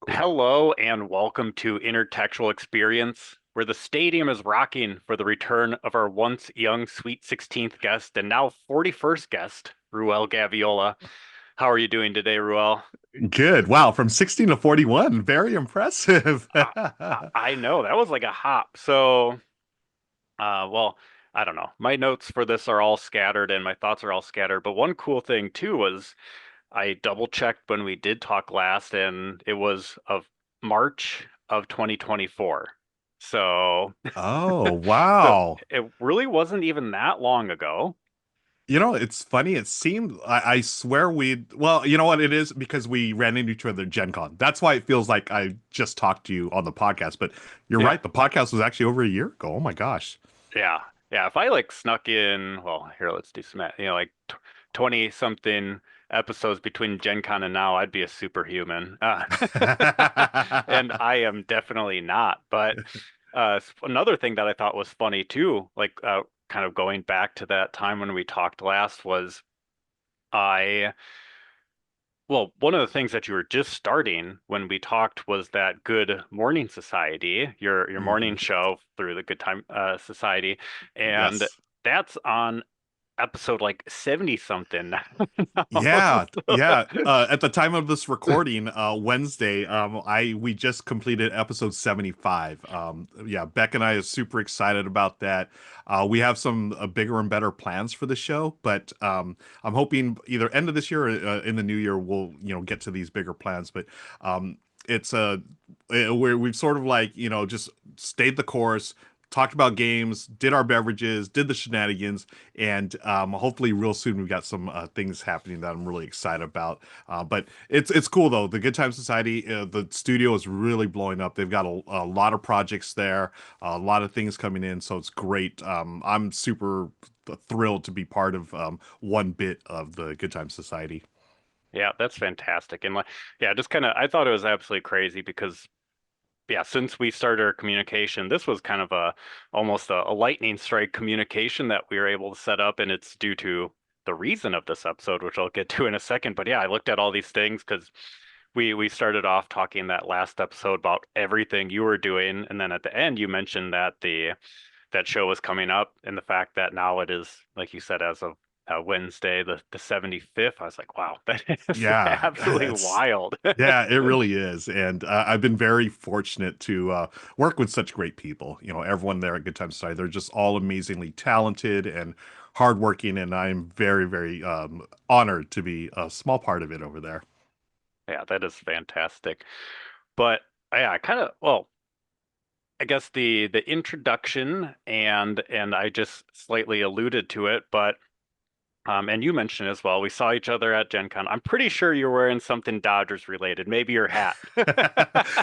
Cool. Hello and welcome to Intertextual Experience, where the stadium is rocking for the return of our once young Sweet 16th guest and now 41st guest, Ruel Gaviola. How are you doing today, Ruel? Good. Wow. From 16 to 41. Very impressive. Uh, I know that was like a hop. Well, I don't know. My notes for this are all scattered and my thoughts are all scattered. But one cool thing too was I double checked when we did talk last, and it was of March of 2024. So, Oh, so wow. it really wasn't even that long ago. It's funny. It seemed, I swear well, you know what it is? Because we ran into each other at Gen Con. That's why it feels like I just talked to you on the podcast. But you're Yeah, right. The podcast was actually over a year ago. Oh my gosh. yeah, yeah. If I like snuck in, well, here, let's do some, 20 something episodes between Gen Con and now, I'd be a superhuman. And I am definitely not. But another thing that I thought was funny too, kind of going back to that time when we talked last, was I, well, one of the things that you were just starting when we talked was that Good Morning Society, your morning Mhm. show through the Good Time Society, and Yes. that's on episode like 70 something now. Yeah, yeah. At the time of this recording, Wednesday, I we just completed episode 75. Yeah, Beck and I are super excited about that. We have some bigger and better plans for the show, but I'm hoping either end of this year or in the new year we'll get to these bigger plans. But it's where we've sort of like just stayed the course. Talked about games, did our beverages, did the shenanigans, and hopefully real soon we've got some things happening that I'm really excited about. But it's cool though. The Good Time Society, the studio is really blowing up. They've got a lot of projects there, a lot of things coming in, so it's great. I'm super thrilled to be part of one bit of the Good Time Society. Yeah, that's fantastic. And yeah, just kind of, I thought it was absolutely crazy because yeah, since we started our communication, this was kind of almost a lightning strike communication that we were able to set up, and it's due to the reason of this episode, which I'll get to in a second. But yeah, I looked at all these things because we started off talking that last episode about everything you were doing, and then at the end you mentioned that the that show was coming up, and the fact that now it is, like you said, as of Wednesday, the 75th. I was like, wow, that is Yeah, absolutely it's wild. yeah, it really is, and I've been very fortunate to work with such great people. Everyone there at Good Time Society, they're just all amazingly talented and hardworking, and I'm very, very honored to be a small part of it over there. Yeah, that is fantastic. But yeah, I kind of, well, I guess the introduction and I just slightly alluded to it, but and you mentioned as well, we saw each other at Gen Con. I'm pretty sure you're wearing something Dodgers related, maybe your hat.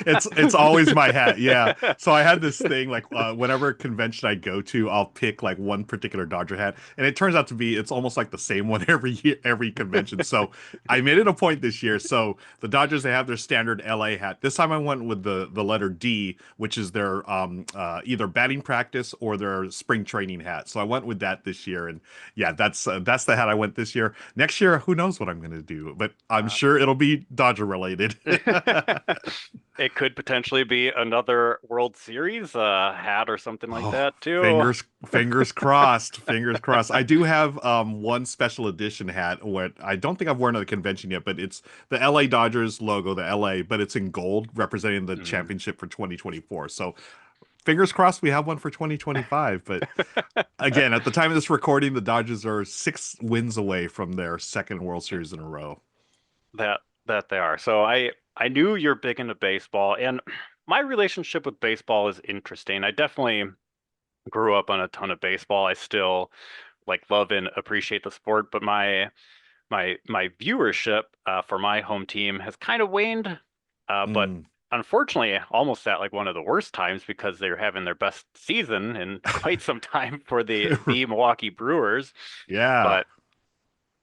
It's always my hat, yeah. So I had this thing like whenever convention I go to, I'll pick like one particular Dodger hat, and it turns out to be it's almost like the same one every year, every convention. So I made it a point this year. So the Dodgers they have their standard LA hat. This time I went with the letter D, which is their either batting practice or their spring training hat. So I went with that this year, and yeah, that's the hat I went this year. Next year, who knows what I'm going to do, but I'm Uh, sure it'll be Dodger related. it could potentially be another World Series hat or something like Oh, that too. fingers crossed, fingers crossed. I do have one special edition hat what I don't think I've worn at a convention yet, but it's the LA Dodgers logo, the LA, but it's in gold representing the Mhm. championship for 2024. So, fingers crossed we have one for 2025, but again, at the time of this recording, the Dodgers are 6 wins away from their second World Series in a row. That they are. So I knew you're big into baseball, and my relationship with baseball is interesting. I definitely grew up on a ton of baseball. I still like love and appreciate the sport, but my viewership for my home team has kind of waned. But Mm, unfortunately, almost at like one of the worst times because they're having their best season in quite some time for the Milwaukee Brewers. yeah. But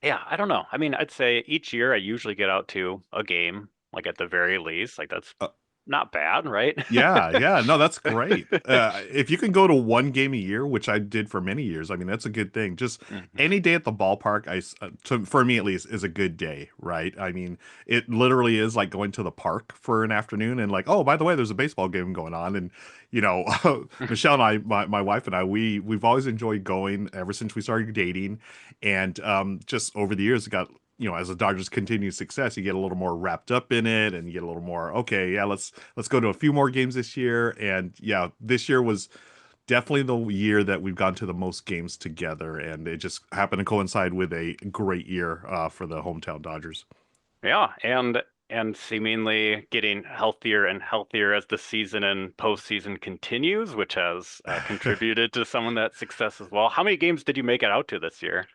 yeah, I don't know. I mean, I'd say each year I usually get out to a game, like at the very least. Like that's Uh, not bad, right? Yeah, yeah, no, that's great. If you can go to one game a year, which I did for many years, I mean, that's a good thing. Just Mhm. any day at the ballpark, for me at least, is a good day, right? I mean, it literally is like going to the park for an afternoon and like, oh, by the way, there's a baseball game going on, and you know, Michelle and I, my wife and I, we've always enjoyed going ever since we started dating, and just over the years, it got as the Dodgers continue success, you get a little more wrapped up in it, and you get a little more, okay, yeah, let's go to a few more games this year. And yeah, this year was definitely the year that we've gone to the most games together, and it just happened to coincide with a great year for the hometown Dodgers. Yeah, and seemingly getting healthier and healthier as the season and postseason continues, which has contributed to some of that success as well. How many games did you make it out to this year?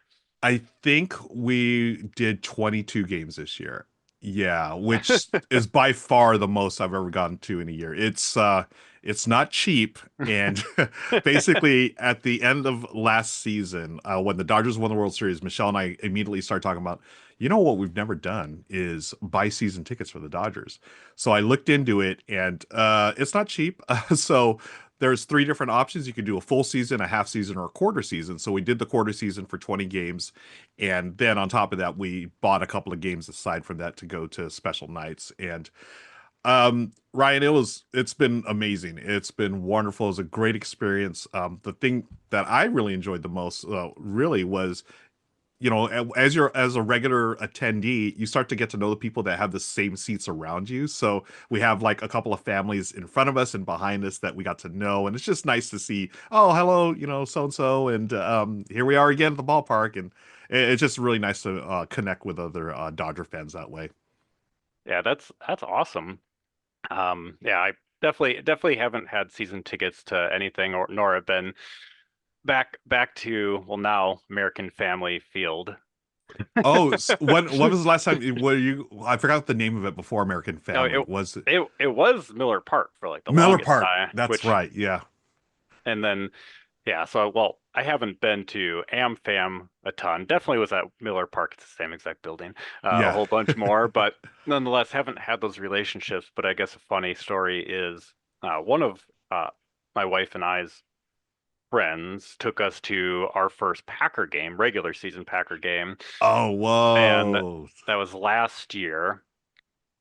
I think we did 22 games this year. Yeah, which is by far the most I've ever gotten to in a year. It's not cheap, and basically at the end of last season, when the Dodgers won the World Series, Michelle and I immediately started talking about, what we've never done is buy season tickets for the Dodgers. So I looked into it, and it's not cheap. So there's three different options. You can do a full season, a half season, or a quarter season. So we did the quarter season for 20 games. And then on top of that, we bought a couple of games aside from that to go to special nights. And Ryan, it's been amazing. It's been wonderful. It was a great experience. The thing that I really enjoyed the most, really was as a regular attendee, you start to get to know the people that have the same seats around you. So we have like a couple of families in front of us and behind us that we got to know, and it's just nice to see, oh, hello, so and so, and here we are again at the ballpark, and it's just really nice to connect with other Dodger fans that way. Yeah, that's awesome. Yeah, I definitely haven't had season tickets to anything or nor have been back to well now American Family Field. Oh, when was the last time? Were you? I forgot the name of it before American No, Family. Was it it was Miller Park for like the Miller longest Park? time, That's which right. Yeah, and then yeah, so well, I haven't been to AmFam a ton. Definitely was at Miller Park. It's the same exact building, a yeah. whole bunch more, but nonetheless haven't had those relationships. But I guess a funny story is one of my wife and I's friends took us to our first Packer game, regular season Packer game, Oh, and whoa. that was last year.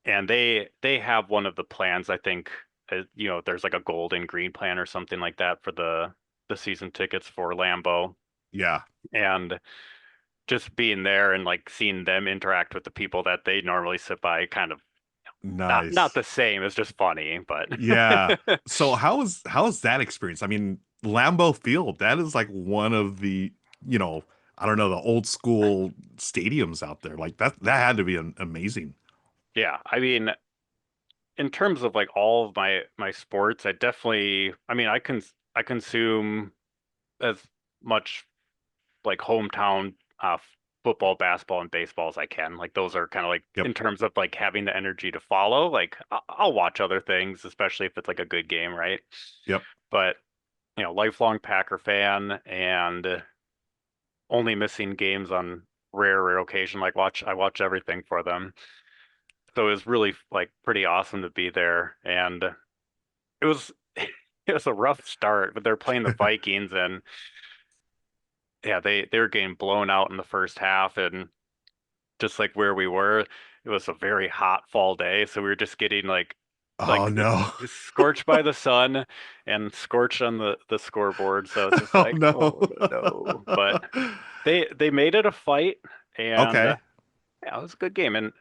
And they have one of the plans, I think, there's like a gold and green plan or something like that for the season tickets for Lambeau. Yeah, And just being there and like seeing them interact with the people that they normally sit by, kind of not nice. the same. It's just funny, but Yeah. So how is that experience? I mean, Lambeau Field, that is like one of the, you know, I don't know, the old school stadiums out there. Like that had to be amazing. yeah, I mean, in terms of like all of my sports, I consume as much like hometown football, basketball, and baseball as I can. Like those are kind of like Yep. in terms of like having the energy to follow. Like I'll watch other things, especially if it's like a good game, right? Yep. But lifelong Packer fan and only missing games on rare occasion. I watch everything for them. So it was really like pretty awesome to be there, and it was it was a rough start, but they're playing the Vikings and yeah, they were getting blown out in the first half and just like where we were, it was a very hot fall day, so we were just getting Oh no. scorched by the sun and scorched on the scoreboard. So it's just Oh like, no. oh no. But they made it a fight and Okay. yeah, it was a good game. And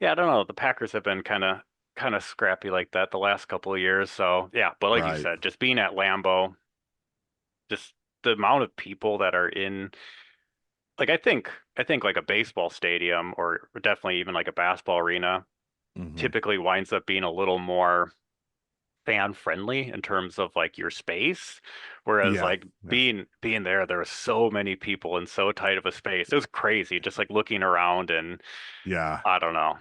yeah, I don't know, the Packers have been kind of scrappy like that the last couple of years. So yeah, but like you Right. said, just being at Lambeau, just the amount of people that are in like I think like a baseball stadium or definitely even like a basketball arena Hmm. typically winds up being a little more fan friendly in terms of like your space. Whereas Yeah. like Yeah. being there were so many people in so tight of a space. It was crazy just like looking around and Yeah. I don't know.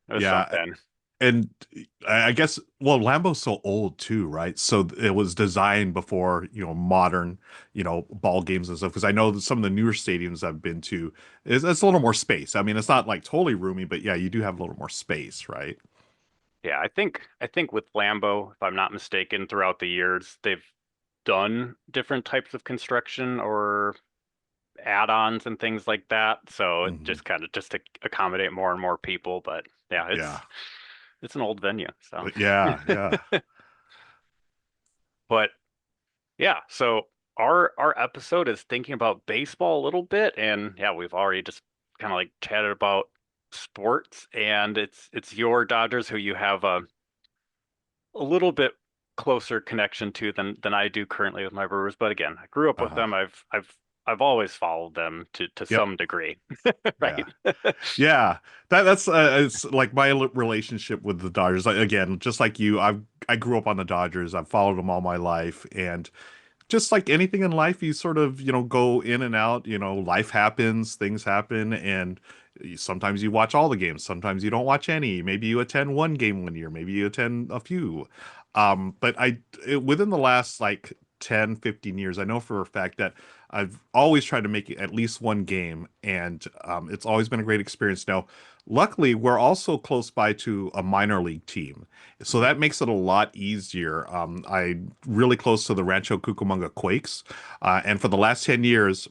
It was Yeah. something. And I guess, well, Lambeau's so old too, right? So it was designed before, modern, ball games and stuff. Because I know that some of the newer stadiums I've been to is it's a little more space. I mean, it's not like totally roomy, but yeah, you do have a little more space, right? Yeah, I think with Lambo, if I'm not mistaken, throughout the years, they've done different types of construction or add-ons and things like that. So it Hmm. just kind of just to accommodate more and more people. But yeah, Yeah. it's an old venue. So, Yeah, yeah. but yeah, so our episode is thinking about baseball a little bit, and yeah, we've already just kind of like chatted about sports, and it's your Dodgers who you have a little bit closer connection to than I do currently with my Brewers. But again, I grew up with Uh-huh. them. I've always followed them to Yep. some degree, Yeah. right? Yeah, that's it's like my relationship with the Dodgers. Like, again, just like you, I grew up on the Dodgers. I've followed them all my life, and just like anything in life, you sort of, go in and out. Life happens, things happen, and sometimes you watch all the games, sometimes you don't watch any. Maybe you attend one game one year, maybe you attend a few. But within the last like 10, 15 years, I know for a fact that I've always tried to make it at least one game, and it's always been a great experience. Now, luckily, we're also close by to a minor league team, so that makes it a lot easier. I'm really close to the Rancho Cucamonga Quakes, and for the last 10 years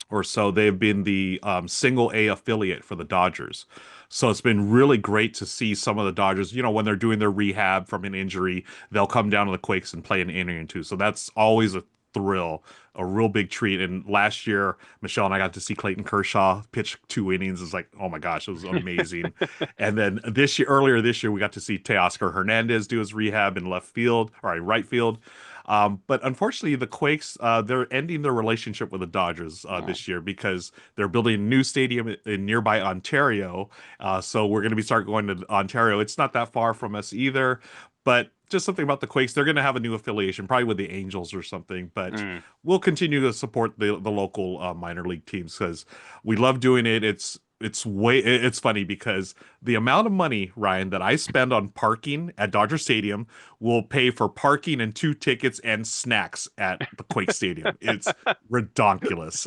or so, they've been the single A affiliate for the Dodgers. So it's been really great to see some of the Dodgers, when they're doing their rehab from an injury, they'll come down to the Quakes and play an inning or two. So that's always a thrill, a real big treat. And last year, Michelle and I got to see Clayton Kershaw pitch 2 innings. It's like, oh my gosh, it was amazing. And then earlier this year, we got to see Teoscar Hernandez do his rehab in left field, or right field. But unfortunately, the Quakes, they're ending their relationship with the Dodgers Oh, this year because they're building a new stadium in nearby Ontario. So we're going to be start going to Ontario. It's not that far from us either, but just something about the Quakes. They're going to have a new affiliation, probably with the Angels or something. But mm. we'll continue to support the local minor league teams because we love doing it. It's funny because the amount of money, Ryan, that I spend on parking at Dodger Stadium will pay for parking and 2 tickets and snacks at the Quake Stadium. It's redonkulous.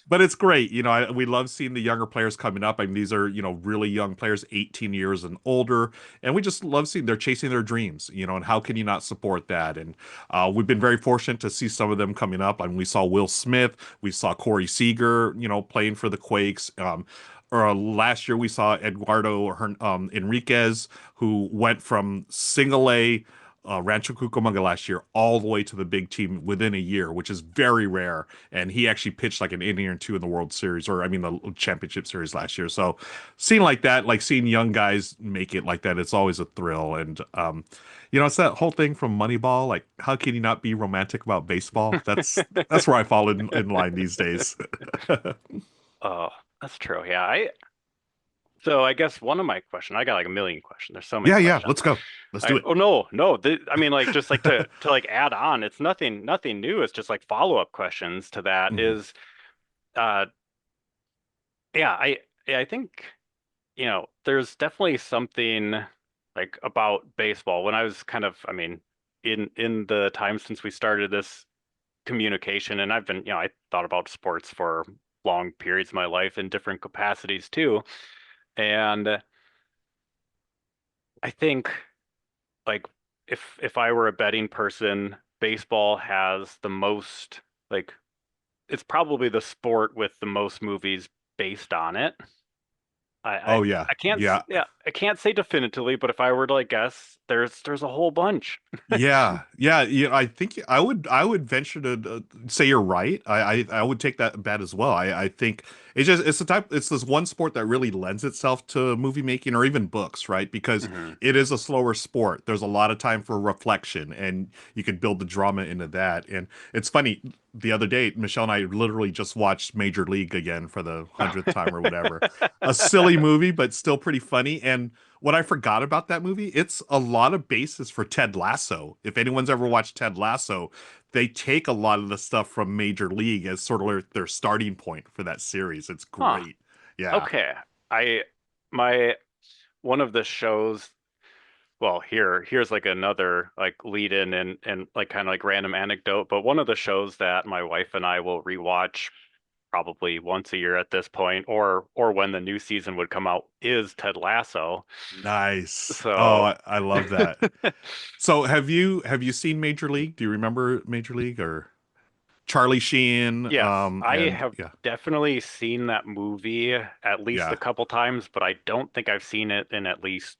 But it's great. We love seeing the younger players coming up. I mean, these are, really young players, 18 years and older. And we just love seeing they're chasing their dreams, and how can you not support that? And we've been very fortunate to see some of them coming up. I mean, we saw Will Smith, we saw Corey Seager, playing for the Quakes. Or last year we saw Enriquez, who went from single A Rancho Cucamonga last year all the way to the big team within a year, which is very rare. And he actually pitched like an inning or two in the World Series, or I mean the Championship Series last year. So seeing like that, like seeing young guys make it like that, it's always a thrill. And it's that whole thing from Moneyball. Like, how can you not be romantic about baseball? That's where I fall in line these days. Oh, that's true. Yeah, so I guess one of my questions, I got like a million questions. There's so many Yeah, yeah. questions. Let's go. Let's do it. Oh no, no. I mean, like just like to like add on, it's nothing new. It's just like follow-up questions to that Mhm. is, uh, yeah, I think, there's definitely something like about baseball when I was kind of, I mean, in the time since we started this communication, and I've been, I thought about sports for long periods of my life in different capacities too. And I think like if I were a betting person, baseball has the most like it's probably the sport with the most movies based on it. I I, Oh yeah, I can't yeah. yeah, I can't say definitively, but if I were to like guess, there's a whole bunch. Yeah, yeah, yeah. I think I would venture to say you're right. I would take that bet as well. I think it's this one sport that really lends itself to movie making or even books, right? Because Hmm. it is a slower sport. There's a lot of time for reflection, and you could build the drama into that. And it's funny. The other day, Michelle and I literally just watched Major League again for the 100th time or whatever. A silly movie, but still pretty funny. And what I forgot about that movie, it's a lot of basis for Ted Lasso. If anyone's ever watched Ted Lasso, they take a lot of the stuff from Major League as sort of their starting point for that series. It's Huh. great. Yeah. Okay. I my one of the shows, well, here's like another like lead in and like kind of like random anecdote, but one of the shows that my wife and I will rewatch probably once a year at this point, or when the new season would come out, is Ted Lasso. Nice. Oh, So I love that. So have you seen Major League? Do you remember Major League or Charlie Sheen? yes, I And have yeah, definitely seen that movie at least a yeah. couple times, but I don't think I've seen it in at least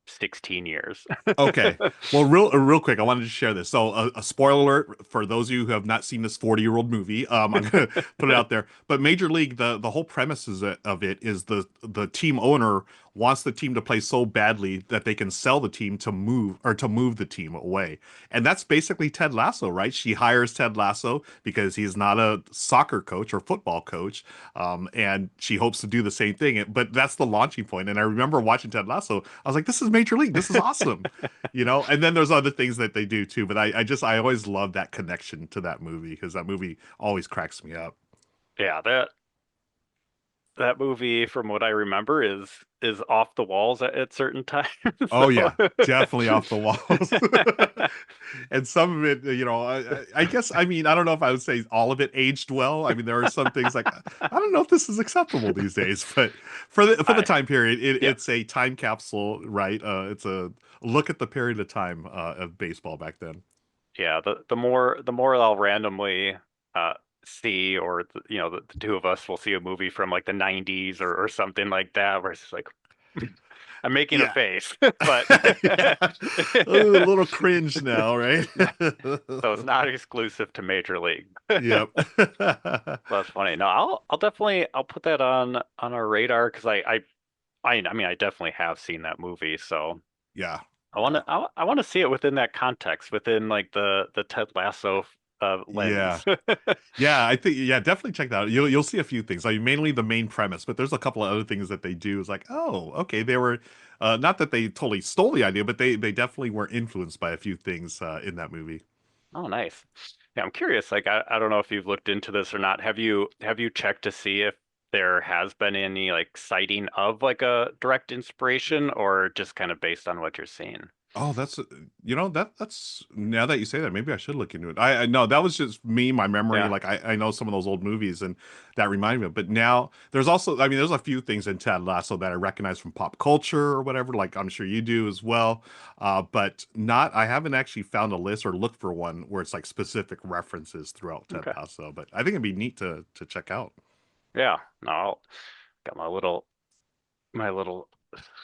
16 years. Okay. Well, real quick, I wanted to share this. So, a spoiler alert for those of you who have not seen this 40-year-old movie. I'm gonna put it out there. But Major League, the whole premise of it is the team owner wants the team to play so badly that they can sell the team to move the team away. And that's basically Ted Lasso, right? She hires Ted Lasso because he's not a soccer coach or football coach, and she hopes to do the same thing. But that's the launching point. And I remember watching Ted Lasso. I was like, this is Major League. This is awesome. And then there's other things that they do too, but I always love that connection to that movie because that movie always cracks me up. Yeah, that movie, from what I remember, is off the walls at certain times. Oh So yeah, definitely off the walls. And some of it, I guess, I mean, I don't know if I would say all of it aged well. I mean, there are some things like I don't know if this is acceptable these days, but for the I time period, yeah. it's a time capsule, right? It's a look at the period of time of baseball back then. Yeah, the more I'll randomly uh see, or the two of us will see a movie from like the 90s or something like that, where it's just like I'm making a Yeah. face, but Yeah. Ooh, a little cringe now, right? so it's not exclusive to Major League. Yep. That's funny. No, I'll definitely I'll put that on our radar, because I mean, I definitely have seen that movie, so Yeah. I want Yeah. to I want to see it within that context, within like the Ted Lasso Yeah. lens. Yeah, I think yeah, definitely check that out. You'll see a few things. Like mainly the main premise, but there's a couple of other things that they do. It's like, oh, okay, they were not that they totally stole the idea, but they definitely were influenced by a few things in that movie. Oh, nice. Yeah, I'm curious. Like, I don't know if you've looked into this or not. Have you checked to see if there has been any like citing of like a direct inspiration, or just kind of based on what you're seeing? Oh, that's now that you say that, maybe I should look into it. I know that was just me, my memory. Yeah. Like I know some of those old movies and that reminded me of. But now there's also, I mean, there's a few things in Ted Lasso that I recognize from pop culture or whatever. Like I'm sure you do as well. But not, I haven't actually found a list or looked for one where it's like specific references throughout Ted Okay. Lasso. But I think it'd be neat to check out. Yeah. No, got my little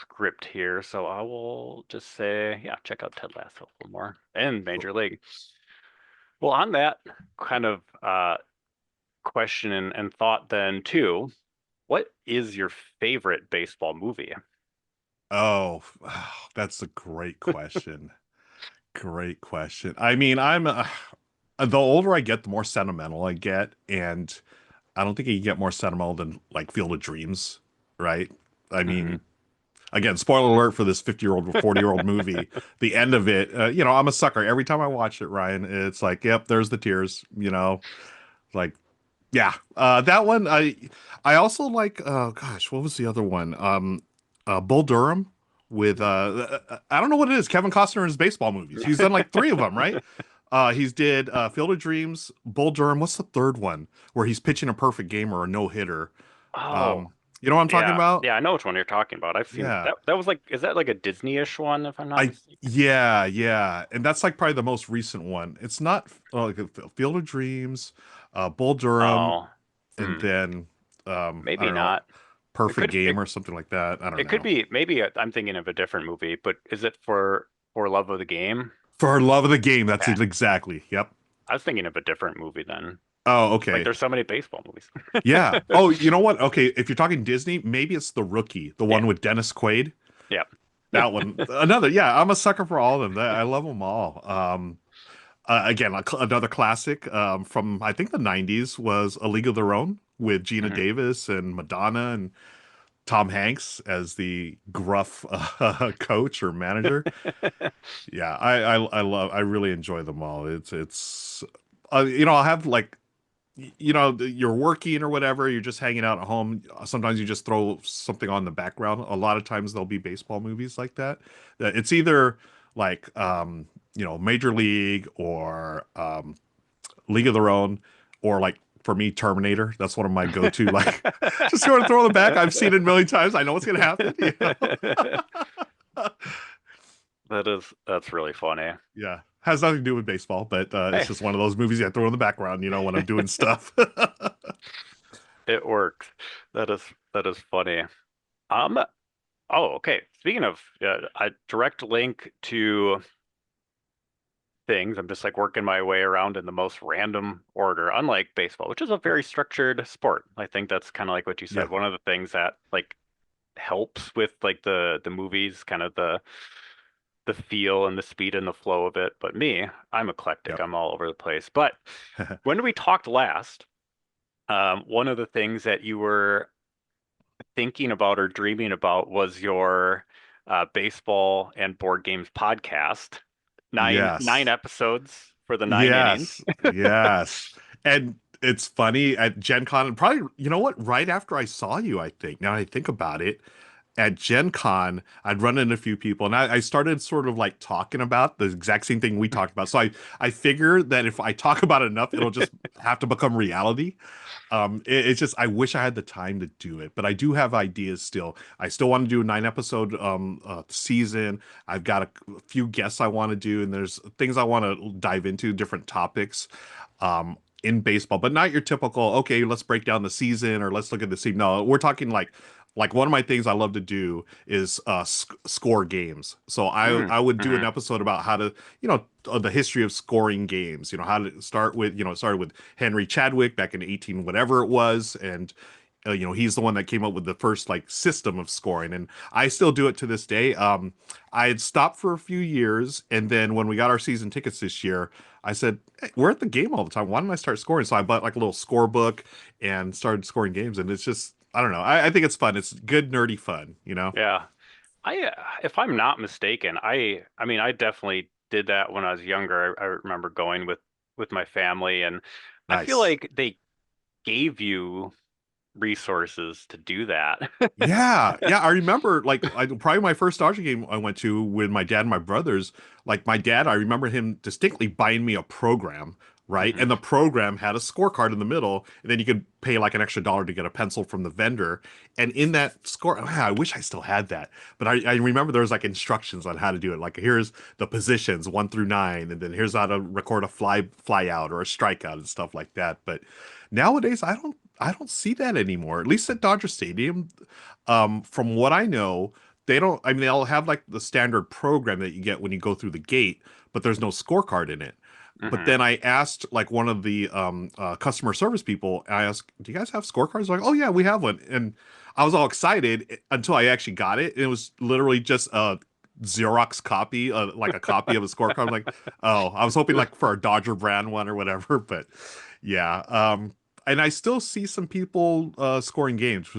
script here, so I will just say, yeah, check out Ted Lasso a little more, and Cool. Major League. Well, on that kind of question and thought then too, what is your favorite baseball movie? Oh, that's a great question. Great question. I mean, I'm the older I get, the more sentimental I get, and I don't think you can get more sentimental than like Field of Dreams, right? I Hmm. mean, again, spoiler alert for this 50-year-old, 40-year-old movie. The end of it, I'm a sucker. Every time I watch it, Ryan, it's like, yep, there's the tears, like yeah. That one I also like gosh, what was the other one? Bull Durham with I don't know what it is. Kevin Costner in his baseball movies. He's done like three of them, right? He's did Field of Dreams, Bull Durham. What's the third one where he's pitching a perfect game or a no hitter? Oh, Um, you know what I'm talking yeah. about? Yeah, I know which one you're talking about. I've seen Yeah. that. That was like, is that like a Disney-ish one, if I'm not I mistaken? yeah, yeah. And that's like probably the most recent one. It's not like Field of Dreams, Bull Durham, Oh, and hmm. then I Maybe don't know, not. It Perfect could it, Game or something like that. I don't it could know. be, maybe I'm thinking of a different movie, but is it for Love of the Game? For love of the game, that's Okay. it exactly. Yep. I was thinking of a different movie then. Oh, Like, okay. there's so many baseball movies. Yeah. Oh, you know what? Okay, if you're talking Disney, maybe it's The Rookie, the Yeah. one with Dennis Quaid. Yeah. That one. Another. Yeah, I'm a sucker for all of them. I love them all. Again, another classic from I think the '90s was A League of Their Own with Gina Hmm. Davis and Madonna and Tom Hanks as the gruff coach or manager. Yeah, I really enjoy them all. It's I'll have like you're working or whatever, you're just hanging out at home. Sometimes you just throw something on the background. A lot of times there'll be baseball movies like that. It's either like Major League or League of Their Own or like for me, Terminator. That's one of my go-to. Like, just going to throw the back. I've seen it a million times. I know what's gonna happen. You know. That's really funny. Yeah, has nothing to do with baseball, but it's Hey, just one of those movies I throw in the background. You know, when I'm doing stuff. it works. That is funny. Um, oh, okay. Speaking of a direct link to things, I'm just like working my way around in the most random order, unlike baseball, which is a very structured sport. I think that's kind of like what you Yeah. said. One of the things that like helps with like the movies, kind of the feel and the speed and the flow of it. But me, I'm eclectic. Yep. I'm all over the place. But when we talked last, one of the things that you were thinking about or dreaming about was your baseball and board games podcast. Nine Yes. episodes for the 9 innings. Yes. Yes. And it's funny at Gen Con, probably, you know what? Right after I saw you, I think, now I think about it, at Gen Con, I'd run into a few people and I started sort of like talking about the exact same thing we talked about. So I figure that if I talk about it enough, it'll just have to become reality. It's just I wish I had the time to do it, but I do have ideas still. I still want to do a 9 episode season. I've got a few guests I want to do, and there's things I want to dive into, different topics in baseball, but not your typical, okay, let's break down the season or let's look at the team. No, we're talking like one of my things I love to do is score games. So I would do an Hmm. episode about how to, the history of scoring games, how to start with, it started with Henry Chadwick back in 18 whatever it was, and he's the one that came up with the first like system of scoring, and I still do it to this day. I had stopped for a few years, and then when we got our season tickets this year, I said, hey, we're at the game all the time. Why don't I start scoring? So I bought like a little score book and started scoring games, and it's just, I don't know. I think it's fun. It's good nerdy fun, you know. Yeah. If I'm not mistaken, I mean, I definitely did that when I was younger. I remember going with my family, and I feel Nice. like they gave you resources to do that. Yeah, yeah. I remember like probably my first Dodger game I went to with my dad and my brothers. Like my dad, I remember him distinctly buying me a program, right? Hmm. And the program had a scorecard in the middle, and then you could pay like an extra dollar to get a pencil from the vendor. And in that score, I wish I still had that. But I remember there was like instructions on how to do it. Like here's the positions 1 through 9, and then here's how to record a fly out or a strikeout and stuff like that. But nowadays, I don't see that anymore. At least at Dodger Stadium, from what I know, they don't. I mean, they'll have like the standard program that you get when you go through the gate, but there's no scorecard in it. But Hmm. then I asked like one of the customer service people, I asked, "Do you guys have scorecards?" They're like, "Oh yeah, we have one." And I was all excited until I actually got it. And it was literally just a Xerox copy, like a copy of a scorecard. I'm like, oh, I was hoping like for a Dodger brand one or whatever. But yeah, and I still see some people scoring games,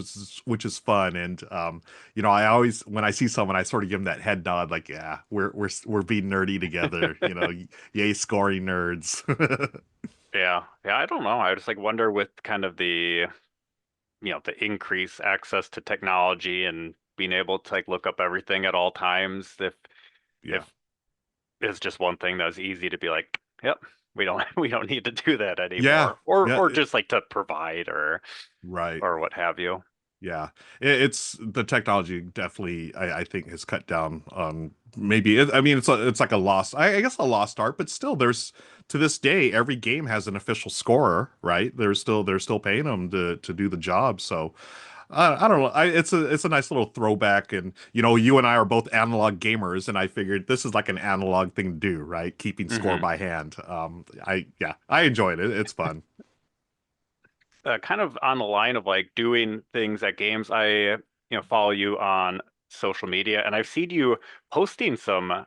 which is fun. And I always when I see someone, I sort of give them that head nod, like, yeah, we're being nerdy together. Yay, scoring nerds. Yeah. Yeah, I don't know. I just like wonder with kind of the increased access to technology and being able to like look up everything at all times, Yeah, if it's just one thing that was easy to be like, yep, we don't we don't need to do that yeah, anymore. Or yeah. or just like to provide Right. or what have you. Yeah, it's the technology definitely. I think has cut down on maybe. I mean, it's like a lost. I guess a lost art, but still, there's to this day every game has an official scorer, right? They're still paying them to do the job. So I don't know. It's a nice little throwback, and you and I are both analog gamers, and I figured this is like an analog thing to do, right? Keeping score Hmm. by hand. I enjoyed it. It's fun. Kind of on the line of like doing things at games, I follow you on social media, and I've seen you posting some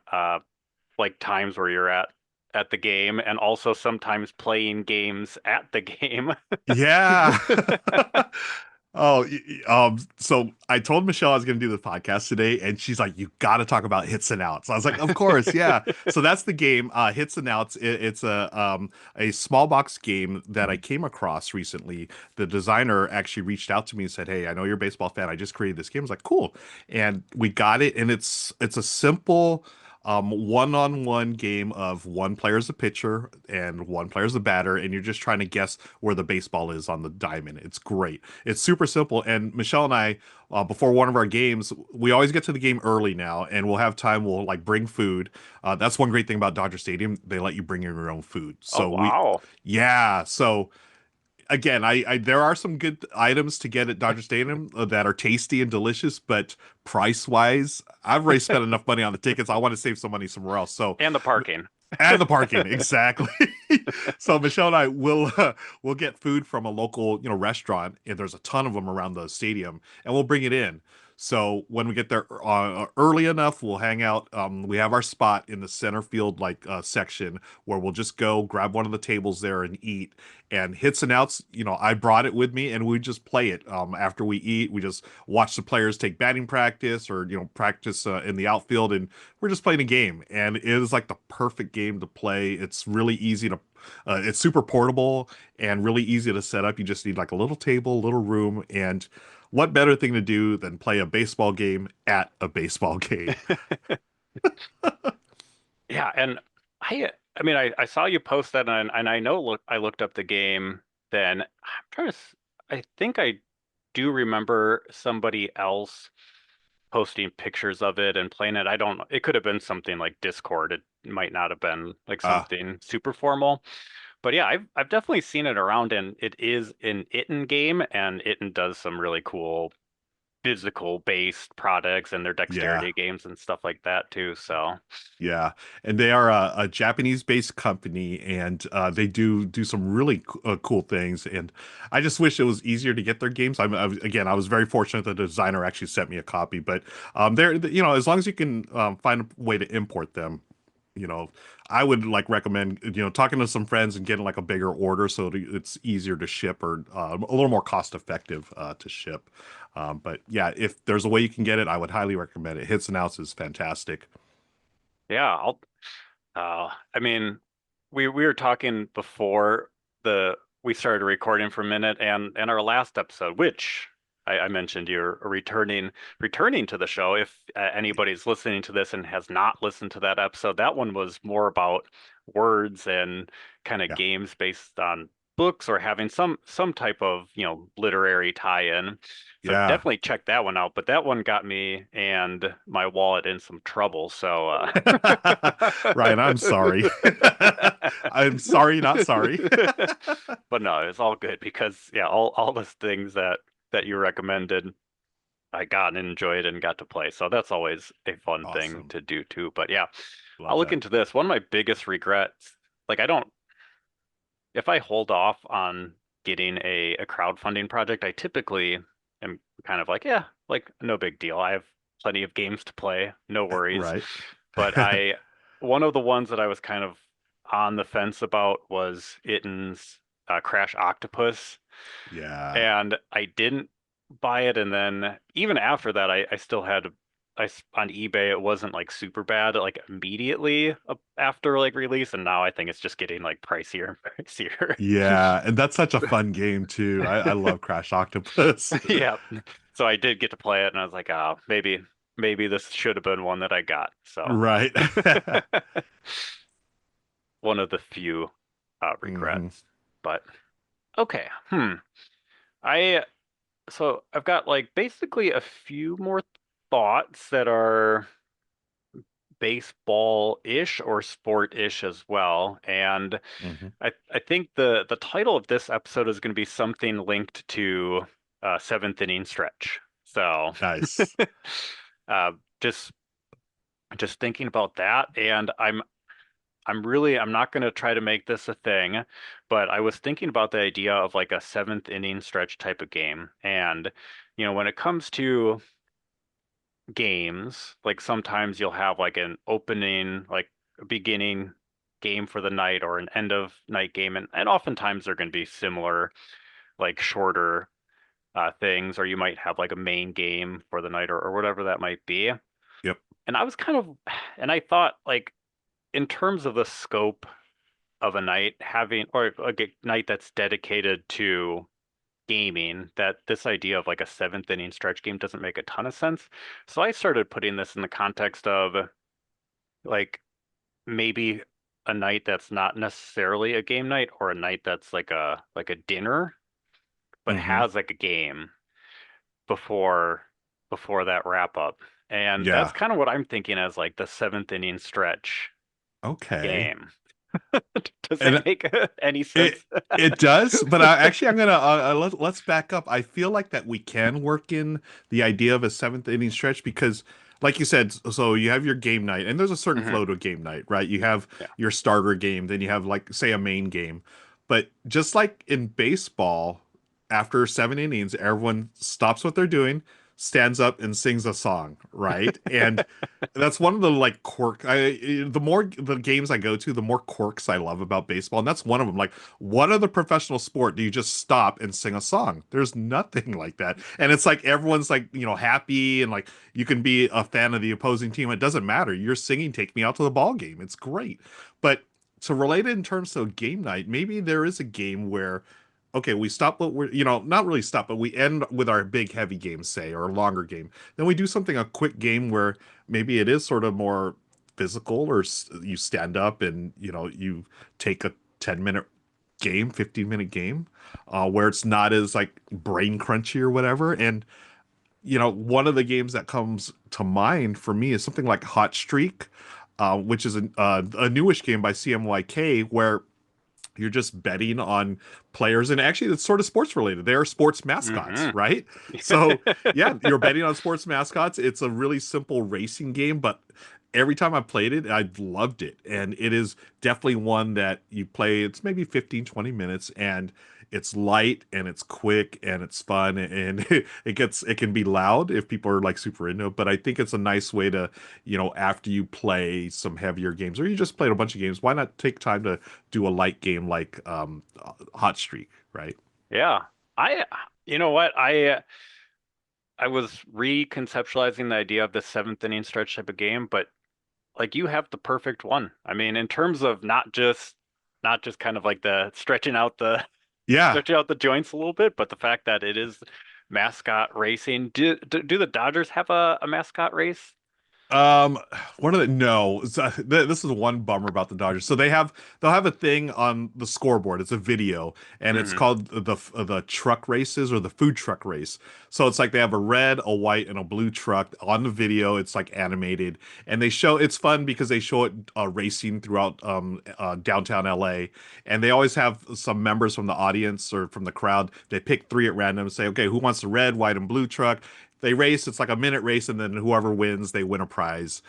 like times where you're at the game, and also sometimes playing games at the game. Yeah. Oh, so I told Michelle I was going to do the podcast today, and she's like, "You got to talk about hits and outs." I was like, "Of course, yeah." So that's the game, hits and outs. It's a small box game that I came across recently. The designer actually reached out to me and said, "Hey, I know you're a baseball fan. I just created this game." I was like, "Cool," and we got it, and it's a simple. one-on-one game of one player's a pitcher and one player's a batter, and you're just trying to guess where the baseball is on the diamond. It's great. It's super simple. And Michelle and I, before one of our games, we always get to the game early now, and we'll have time. We'll like bring food. That's one great thing about Dodger Stadium. They let you bring your own food. Oh, So wow. yeah. So again, I there are some good items to get at Dodger Stadium that are tasty and delicious, but price wise, I've already spent enough money on the tickets. I want to save some money somewhere else. So, And the parking. and the parking, exactly. So Michelle and I will get food from a local restaurant, and there's a ton of them around the stadium, and we'll bring it in. So when we get there early enough, we'll hang out. We have our spot in the center field like section where we'll just go grab one of the tables there and eat. And hits and outs, I brought it with me, and we just play it. After we eat, we just watch the players take batting practice or practice in the outfield, and we're just playing a game. And it is like the perfect game to play. It's really easy to it's super portable and really easy to set up. You just need like a little table, little room, and what better thing to do than play a baseball game at a baseball game? Yeah, and I mean I saw you post that and I know I looked up the game then. I'm trying to I think I do remember somebody else posting pictures of it and playing it. I don't know. It could have been something like Discord. It might not have been like Uh, something super formal. But yeah, I've definitely seen it around and it is an Itten game and Itten does some really cool physical based products and their yeah. dexterity games and stuff like that too. So Yeah, and they are a Japanese-based company, and they do some really cool things. And I just wish it was easier to get their games. Again, I was very fortunate that the designer actually sent me a copy. But they're as long as you can find a way to import them, you know, I would like recommend talking to some friends and getting like a bigger order so it's easier to ship or a little more cost effective to ship. But yeah, if there's a way you can get it, I would highly recommend it. Hits and Outs is fantastic. yeah, I mean, we were talking before we started recording for a minute, and our last episode, which I mentioned you're returning to the show. If anybody's listening to this and has not listened to that episode, that one was more about words and kind of Yeah. games based on books or having some type of literary tie-in. So Yeah. definitely check that one out. But that one got me and my wallet in some trouble. So Ryan, I'm sorry. I'm sorry, not sorry. But no, it's all good because yeah, all the things that you recommended, I got and enjoyed and got to play. So that's always a fun thing Awesome. to do too. But yeah, I'll Love look that. into this. One of my biggest regrets, like I don't, if I hold off on getting a crowdfunding project, I typically am kind of like, yeah, like no big deal. I have plenty of games to play, no worries. Right. But one of the ones that I was kind of on the fence about was Itten's Crash Octopus, Yeah. and I didn't buy it. And then even after that, I still had on eBay. It wasn't like super bad like immediately after like release, and now I think it's just getting like pricier and pricier. Yeah. And that's such a fun game too. I love Crash Octopus. Yeah. So I did get to play it, and I was like, oh, maybe this should have been one that I got. So Right. one of the few hmm regrets. But okay. I so I've got like basically a few more thoughts that are baseball-ish or sport-ish as well. And hmm I think the title of this episode is going to be something linked to seventh inning stretch. So Nice. uh, just just thinking about that, and I'm not going to try to make this a thing, but I was thinking about the idea of like a seventh inning stretch type of game. And, when it comes to games, like sometimes you'll have like an opening, like a beginning game for the night or an end of night game. And oftentimes they're going to be similar, like shorter things, or you might have like a main game for the night or whatever that might be. Yep. And I was kind of, and I thought like in terms of the scope of a night having or night that's dedicated to gaming that this idea of like a seventh inning stretch game doesn't make a ton of sense. So I started putting this in the context of like maybe a night that's not necessarily a game night or a night that's like a dinner, but Hmm. has like a game before before that wrap up. And that's Yeah. kind of what I'm thinking as like the seventh inning stretch Okay. game. Does that And make any It sense? it does, but actually, I'm gonna let's back up. I feel like that we can work in the idea of a seventh inning stretch because, like you said, so you have your game night, and there's a certain Hmm. flow to a game night, right? You have Yeah. your starter game, then you have like say a main game, but just like in baseball, after 7 innings, everyone stops what they're doing, stands up, and sings a song, right? And that's one of the like the more the games I go to, the more quirks I love about baseball, and that's one of them. Like, what other professional sport do you just stop and sing a song? There's nothing like that, and it's like everyone's like happy, and like you can be a fan of the opposing team. It doesn't matter. You're singing "Take Me Out to the Ball Game." It's great, but to relate it in terms of game night, maybe there is a game where okay, we stop what we're, not really stop, but we end with our big heavy game, say, or a longer game. Then we do something, a quick game where maybe it is sort of more physical, or you stand up and, you take a 10-minute game, 15-minute game, where it's not as like brain crunchy or whatever. And, one of the games that comes to mind for me is something like Hot Streak, which is a newish game by CMYK where you're just betting on players, and actually it's sort of sports related. They are sports mascots, Hmm. right? So yeah, you're betting on sports mascots. It's a really simple racing game, but every time I played it, I loved it. And it is definitely one that you play, it's maybe 15-20 minutes, and it's light and it's quick and it's fun, and it can be loud if people are like super into it. But I think it's a nice way to, after you play some heavier games or you just played a bunch of games, why not take time to do a light game like Hot Streak, right? Yeah. I, you know what? I was reconceptualizing the idea of the seventh inning stretch type of game, but like you have the perfect one. I mean, in terms of not just kind of like the Yeah. stretching out the joints a little bit, but the fact that it is mascot racing. Do the Dodgers have a mascot race? Um, one of the no, this is one bummer about the Dodgers. So they'll have a thing on the scoreboard. It's a video, and it's Hmm. called the truck races or the food truck race. So it's like they have a red, a white, and a blue truck on the video. It's like animated, and they show it's fun because they show it racing throughout downtown LA, and they always have some members from the audience or from the crowd. They pick three at random and say, okay, who wants the red, white, and blue truck? They race. It's like a minute race, and then whoever wins, they win a prize.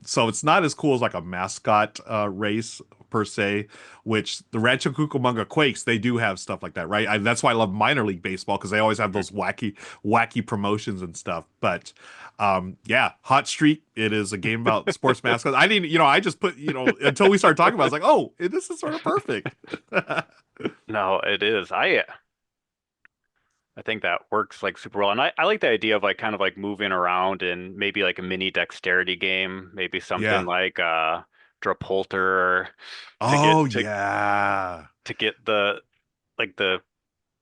So it's not as cool as like a mascot race per se, which the Rancho Cucamonga Quakes, they do have stuff like that, right? That's why I love minor league baseball because they always have those wacky promotions and stuff. But yeah, Hot Streak, it is a game about sports mascots. I didn't, I just put, until we started talking about it, I was like, oh, this is sort of perfect. No, it is. I think that works like super well. And I like the idea of like kind of like moving around and maybe like a mini dexterity game, maybe something Yeah. like Drapulter to Oh, yeah. get the like the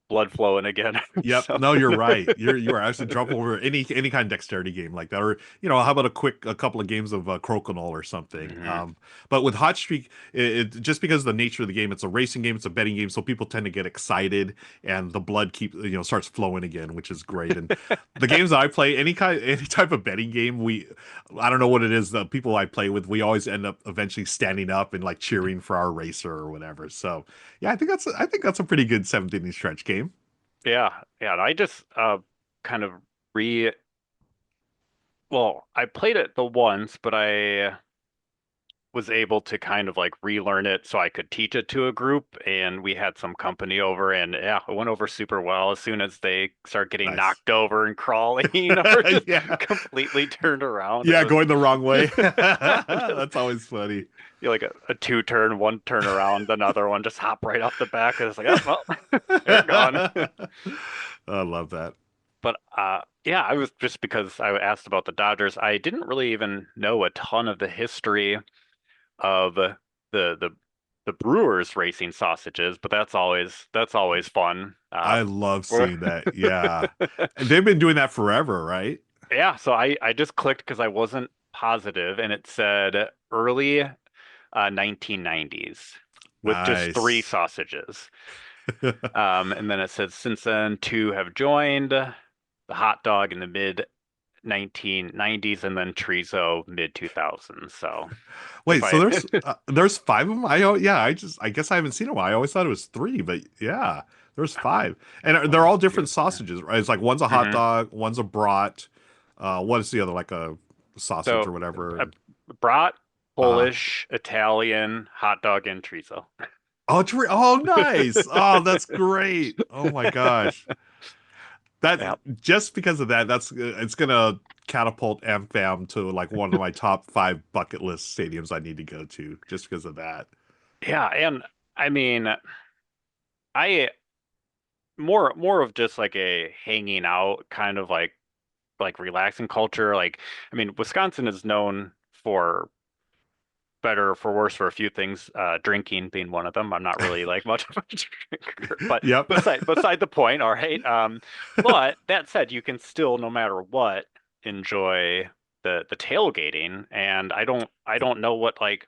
blood flowing again. Yep. So No, you're right. You are actually drop over any kind of dexterity game like that, or how about a couple of games of Crokinole or something. hmm. But with Hot Streak, just because of the nature of the game, it's a racing game, it's a betting game, so people tend to get excited, and the blood starts flowing again, which is great. And the games that I play, any type of betting game, I don't know what it is. The people I play with, we always end up eventually standing up and like cheering for our racer or whatever. So yeah, I think that's a pretty good seventh inning stretch game. Yeah, yeah. And I just kind of re well, I played it the once, but I was able to kind of like relearn it so I could teach it to a group, and we had some company over, and yeah, it went over super well. As soon as they start getting Nice. knocked over and crawling or just Yeah. completely turned around, it Yeah, was going the wrong way. just That's always funny. like a two turn, one turn around, another one just hop right off the back. And it's like, oh well, they're gone. I love that. But yeah, I was just because I asked about the Dodgers, I didn't really even know a ton of the history of the the Brewers racing sausages, but that's always fun. I love seeing that. Yeah. And they've been doing that forever, right? Yeah, so I just clicked because I wasn't positive, and it said early 1990s with just three Nice. sausages. And then it says since then two have joined, the hot dog in the mid 1990s, and then chorizo mid 2000s. So if Wait, so I there's five of them? Yeah, I guess I haven't seen them. I always thought it was three, but yeah, there's five, and they're one, all different two, sausages, right? It's like one's a hot hmm dog, one's a brat. What is the other? Like a sausage So or whatever. uh, brat, Uh, Polish, Italian, hot dog, and chorizo. oh, oh, nice. Oh, that's great. Oh my gosh. That Yeah. just because of that, it's gonna catapult AmFam to like one of my top five bucket list stadiums I need to go to just because of that. Yeah, and I mean, I more of just like a hanging out kind of like relaxing culture. Like, I mean, Wisconsin is known for better or for worse for a few things, drinking being one of them. I'm not really like much of a drinker, but Yep. beside the point, all right. But that said, you can still, no matter what, enjoy the tailgating. And I don't know what like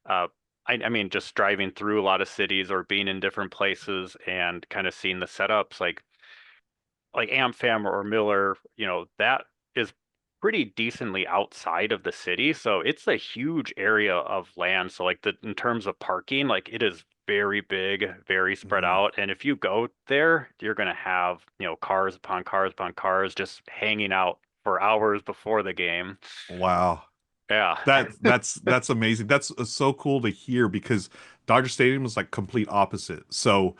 uh I mean just driving through a lot of cities or being in different places and kind of seeing the setups like AmFam or Miller, that is pretty decently outside of the city. So it's a huge area of land. So like in terms of parking, like it is very big, very spread Mhm. out. And if you go there, you're gonna have, cars upon cars upon cars just hanging out for hours before the game. Wow. Yeah. That's amazing. That's so cool to hear because Dodger Stadium is like complete opposite. So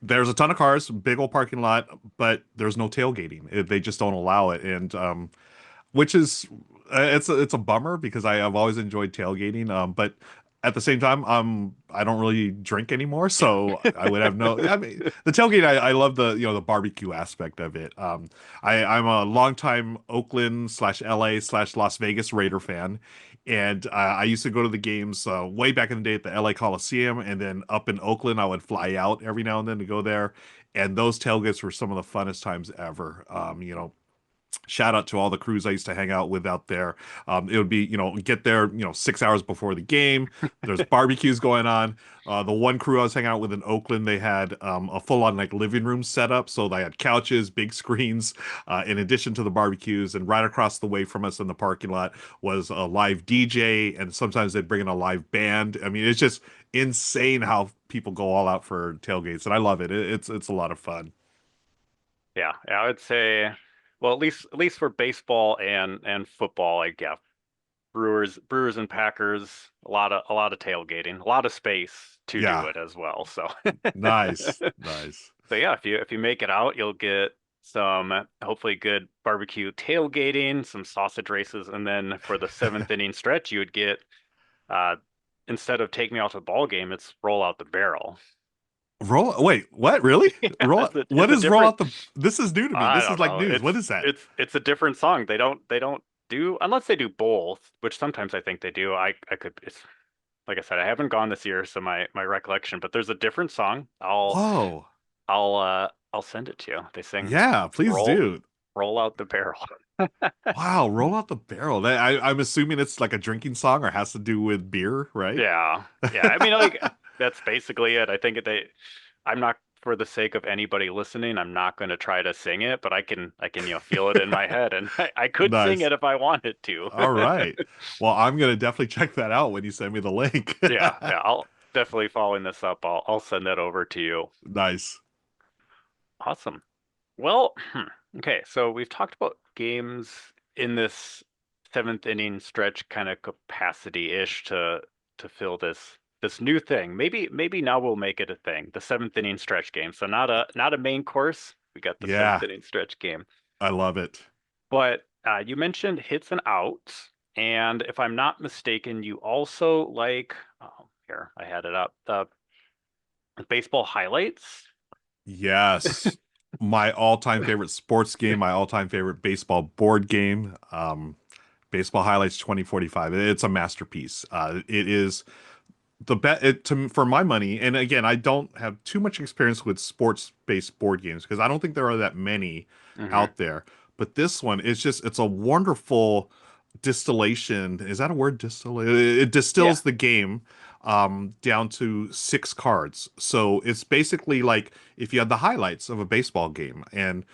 there's a ton of cars, big old parking lot, but there's no tailgating. They just don't allow it, and which is it's a bummer because I've always enjoyed tailgating. But at the same time, I don't really drink anymore, so I would have no. I mean, the tailgate, I love the the barbecue aspect of it. I'm a longtime Oakland slash LA slash Las Vegas Raider fan. And I used to go to the games way back in the day at the LA Coliseum, and then up in Oakland, I would fly out every now and then to go there. And those tailgates were some of the funnest times ever. Shout out to all the crews I used to hang out with out there. It would be, get there, 6 hours before the game. There's barbecues going on. The one crew I was hanging out with in Oakland, they had a full-on like living room setup. So they had couches, big screens, in addition to the barbecues. And right across the way from us in the parking lot was a live DJ. And sometimes they'd bring in a live band. I mean, it's just insane how people go all out for tailgates. And I love it. It's a lot of fun. Yeah, yeah, I would say, well, at least for baseball and football, like yeah, Brewers and Packers, a lot of tailgating, a lot of space to do Yeah. it as well. So, Nice. Nice. so yeah, if you make it out, you'll get some hopefully good barbecue tailgating, some sausage races, and then for the seventh inning stretch, you would get uh instead of take me out to the ball game, it's roll out the barrel. Wait, what? Really? Yeah, What it's a is roll different. out the this is new to me. I This is don't like know. news. What It's is that? it's it's a different song. They don't do unless they do both, which sometimes I think they do. I could it's like I said, I haven't gone this year, so my recollection, but there's a different song. Whoa. I'll send it to you. They sing Yeah, please roll do. roll out the barrel. Wow, roll out the barrel. I'm assuming it's like a drinking song or has to do with beer, right? Yeah. Yeah. I mean like that's basically it. I think I'm not for the sake of anybody listening, I'm not going to try to sing it, but I can feel it in my head and I could sing Nice. it if I wanted to. All right. Well, I'm gonna definitely check that out when you send me the link. Yeah, yeah, I'll definitely following this up. I'll send that over to you. Nice. Awesome. Well, okay, so we've talked about games in this seventh inning stretch kind of capacity-ish to fill this new thing. Maybe now we'll make it a thing, the seventh inning stretch game. So not a main course. We got the seventh Yeah, inning stretch game. I love it. But you mentioned hits and outs, and if I'm not mistaken, you also like here, I had it up, the baseball highlights. Yes. My all-time favorite sports game, my all-time favorite baseball board game. Baseball Highlights 2045. It's a masterpiece. It is the bet for my money. And again, I don't have too much experience with sports-based board games because I don't think there are that many Hmm. out there. But this one is just it's a wonderful distillation. Is that a word? It Yeah. distills the game down to 6 cards. So it's basically like if you had the highlights of a baseball game, and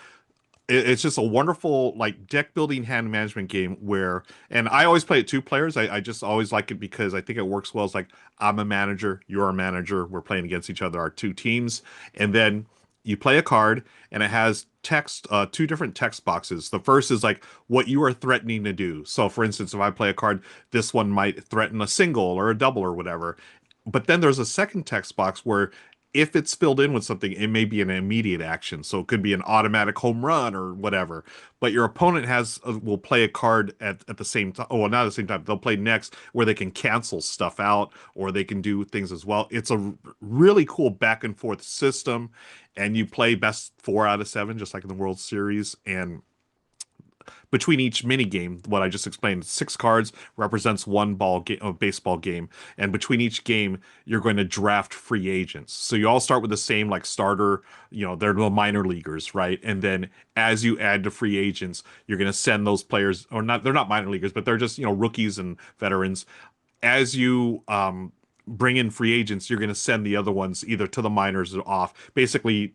it's just a wonderful like deck building hand management game where, and I always play it 2 players. I just always like it because I think it works well. It's like I'm a manager, you're a manager, we're playing against each other, our 2 teams, and then you play a card and it has text, 2 different text boxes. The first is like what you are threatening to do. So for instance, if I play a card, this one might threaten a single or a double or whatever. But then there's a second text box where if it's filled in with something, it may be an immediate action. So it could be an automatic home run or whatever. But your opponent will play a card at the same time. Oh, well, not at the same time. They'll play next where they can cancel stuff out or they can do things as well. It's a really cool back and forth system. And you play best 4 out of 7, just like in the World Series. And between each mini game, what I just explained, 6 cards represents one baseball game, and between each game, you're going to draft free agents. So you all start with the same like starter, they're the minor leaguers, right? And then as you add to free agents, you're going to send those players, or not, they're not minor leaguers, but they're just rookies and veterans. As you bring in free agents, you're going to send the other ones either to the minors or off, basically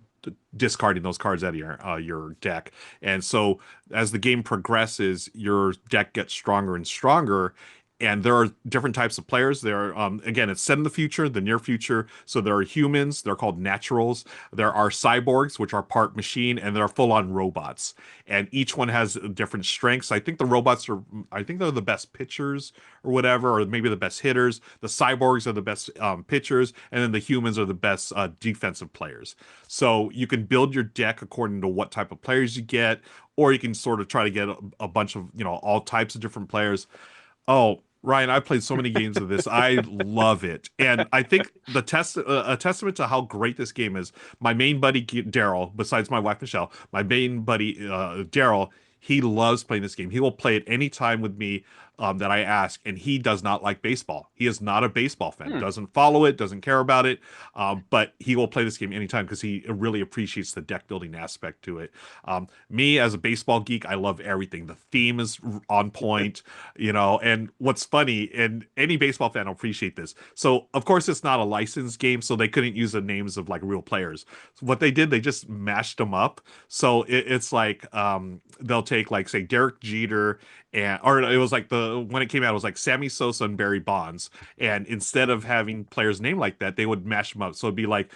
discarding those cards out of your deck. And so as the game progresses, your deck gets stronger and stronger. And there are different types of players. There are, again, it's set in the future, the near future. So there are humans, they're called naturals. There are cyborgs, which are part machine, and there are full-on robots. And each one has different strengths. I think they're the best pitchers or whatever, or maybe the best hitters. The cyborgs are the best pitchers, and then the humans are the best defensive players. So you can build your deck according to what type of players you get, or you can sort of try to get a bunch of, all types of different players. Oh, Ryan, I've played so many games of this. I love it. And I think a testament to how great this game is, my main buddy Daryl, besides my wife Michelle, my main buddy Daryl, he loves playing this game. He will play it any time with me that I ask, and he does not like baseball. He is not a baseball fan, Hmm. doesn't follow it, doesn't care about it, but he will play this game anytime because he really appreciates the deck building aspect to it. Me as a baseball geek, I love everything. The theme is on point, and what's funny, and any baseball fan will appreciate this. So, of course, it's not a licensed game, so they couldn't use the names of like real players. So what they did, they just mashed them up. So it's like they'll take like say Derek Jeter and or it was like the when it came out, it was like Sammy Sosa and Barry Bonds. And instead of having players named like that, they would mash them up. So it'd be like,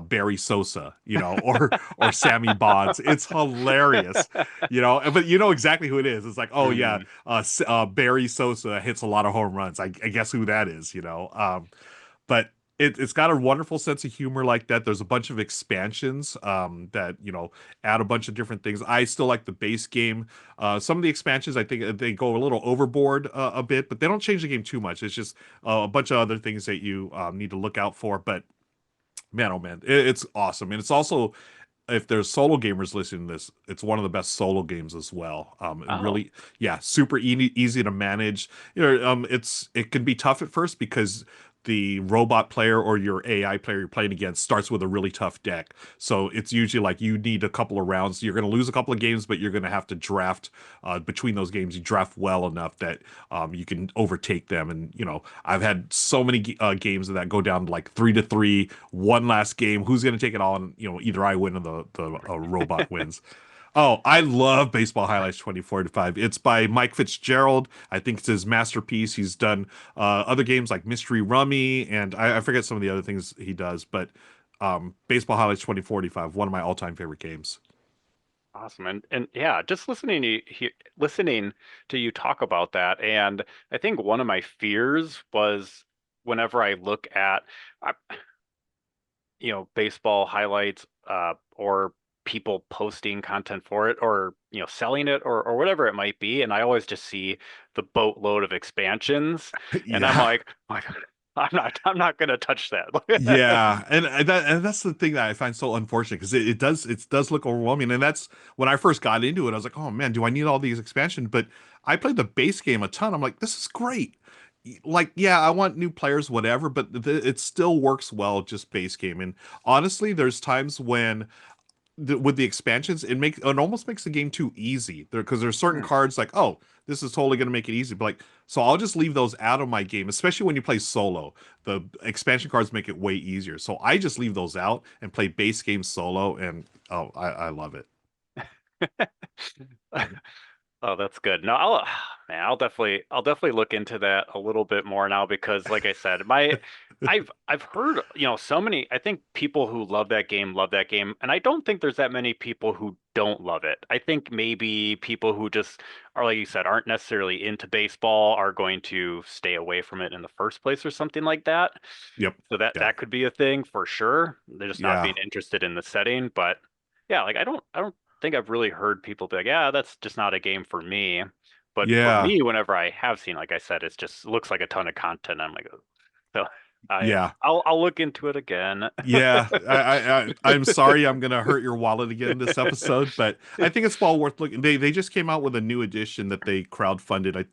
Barry Sosa, or Sammy Bonds. It's hilarious, but you know exactly who it is. It's like, oh yeah, Hmm. Barry Sosa hits a lot of home runs. I guess who that is. But it's got a wonderful sense of humor like that. There's a bunch of expansions that add a bunch of different things. I still like the base game. Some of the expansions I think they go a little overboard a bit, but they don't change the game too much. It's just a bunch of other things that you need to look out for. But man, oh man, it's awesome, and it's also if there's solo gamers listening to this, it's one of the best solo games as well. Oh. Really, yeah, super easy to manage. It can be tough at first because the robot player or your AI player you're playing against starts with a really tough deck. So it's usually like you need a couple of rounds. You're going to lose a couple of games, but you're going to have to draft between those games. You draft well enough that you can overtake them. And I've had so many games that go down to like 3-3, one last game. Who's going to take it all? And either I win or the robot wins. Oh, I love Baseball Highlights 24/5. It's by Mike Fitzgerald. I think it's his masterpiece. He's done other games like Mystery Rummy, and I forget some of the other things he does, but Baseball Highlights 2045, one of my all-time favorite games. Awesome. And yeah, just listening to you talk about that, and I think one of my fears was whenever I look at uh, baseball highlights or people posting content for it or selling it or whatever it might be, and I always just see the boatload of expansions, and I'm Yeah. like, my God, I'm not gonna touch that. Yeah, and that's the thing that I find so unfortunate because it does look overwhelming, and that's when I first got into it. I was like, oh man, do I need all these expansions? But I played the base game a ton. I'm like, this is great. Like, yeah, I want new players, whatever, but it still works well just base game. And honestly, there's times when with the expansions, it almost makes the game too easy there because there's certain Hmm. cards like, oh, this is totally going to make it easy. But like, so I'll just leave those out of my game, especially when you play solo. The expansion cards make it way easier. So I just leave those out and play base game solo, and oh, I love it. Oh, that's good. No, man, I'll definitely look into that a little bit more now because, like I said, I've heard, so many. I think people who love that game, and I don't think there's that many people who don't love it. I think maybe people who just are, like you said, aren't necessarily into baseball are going to stay away from it in the first place or something like that. Yep. So Yeah. that could be a thing for sure. They're just not Yeah. being interested in the setting, but yeah, like I don't think I've really heard people be like, yeah, that's just not a game for me. But for Yeah. me, whenever I have seen, like I said, it's just looks like a ton of content. I'm like, "Ugh." So Yeah. I'll look into it again. Yeah, I'm sorry I'm gonna hurt your wallet again this episode, but I think it's well worth looking. They just came out with a new edition that they crowdfunded.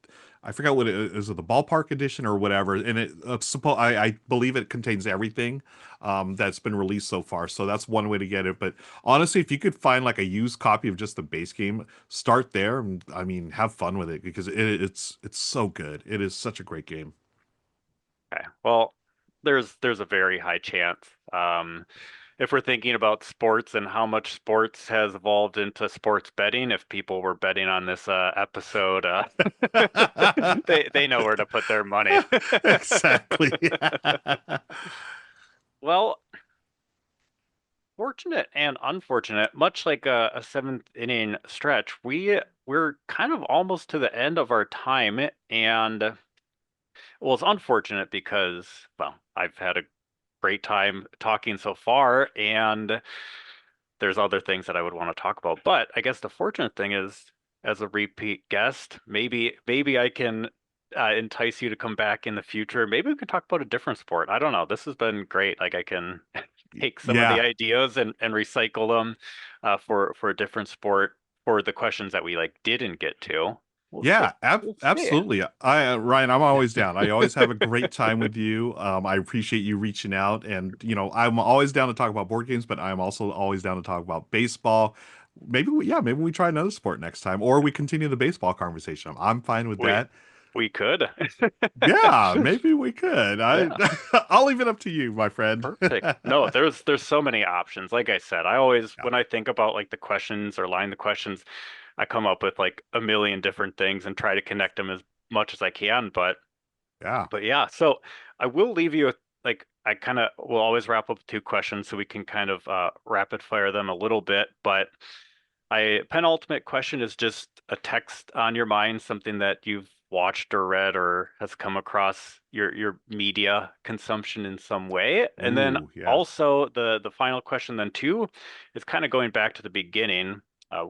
I forgot what it is, it the ballpark edition or whatever, and I believe it contains everything that's been released so far. So that's one way to get it. But honestly, if you could find like a used copy of just the base game, start there. And I mean, have fun with it because it's so good. It is such a great game. Okay. Well, there's a very high chance. If we're thinking about sports and how much sports has evolved into sports betting, if people were betting on this episode, they know where to put their money. Exactly. Well, fortunate and unfortunate, much like a seventh inning stretch, we're kind of almost to the end of our time, and well, it's unfortunate because, well, I've had a great time talking so far, and there's other things that I would want to talk about. But I guess the fortunate thing is, as a repeat guest, maybe I can entice you to come back in the future. Maybe we could talk about a different sport. I don't know. This has been great. Like I can take some of the Yeah. ideas and recycle them for a different sport for the questions that we like didn't get to. We'll see. Yeah, We'll see. absolutely. Ryan, I'm always down. I always have a great time with you. I appreciate you reaching out, and I'm always down to talk about board games, but I'm also always down to talk about baseball. Maybe we try another sport next time, or we continue the baseball conversation. I'm fine with We that. we could. Yeah, maybe we could. Yeah. I'll leave it up to you, my friend. Perfect. No, there's so many options. Like I said, I always Yeah, when I think about like the questions or line the questions, I come up with like a million different things and try to connect them as much as I can. yeah, But yeah, so I will leave you with like I kind of will always wrap up with two questions so we can kind of rapid fire them a little bit. But I penultimate question is just a text on your mind, something that you've watched or read or has come across your media consumption in some way. And then ooh, yeah. also the final question then too is kind of going back to the beginning,